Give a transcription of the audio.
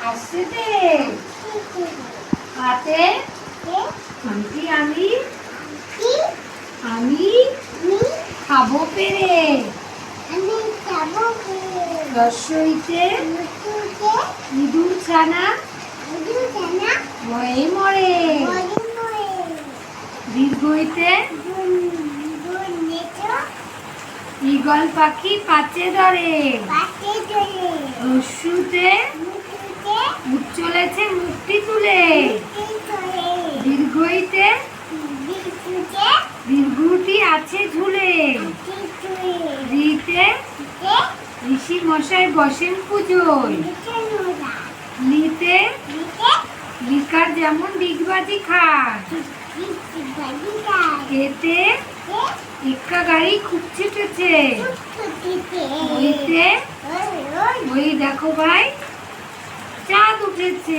আসছে হাতে আংটি আমি খাবো পেরে রসইতে ইঁদুর ছানা ভয়ে মরে দীর্ঘইতে ঈগল পাখি পাচে ধরে রস্যুতে উঠ চলেছে মুখটি তুলে দীর্ঘইতে দীর্ঘটি আছে ঝুলে ঋতে ঋষি মশাই বসেন পুজোয় লিতে লিকার যেমন ডিগবাজি খায় এতে এক্কা গাড়ি খুব ছেটেছে ওই দেখো ভাই চাঁদ উঠেছে।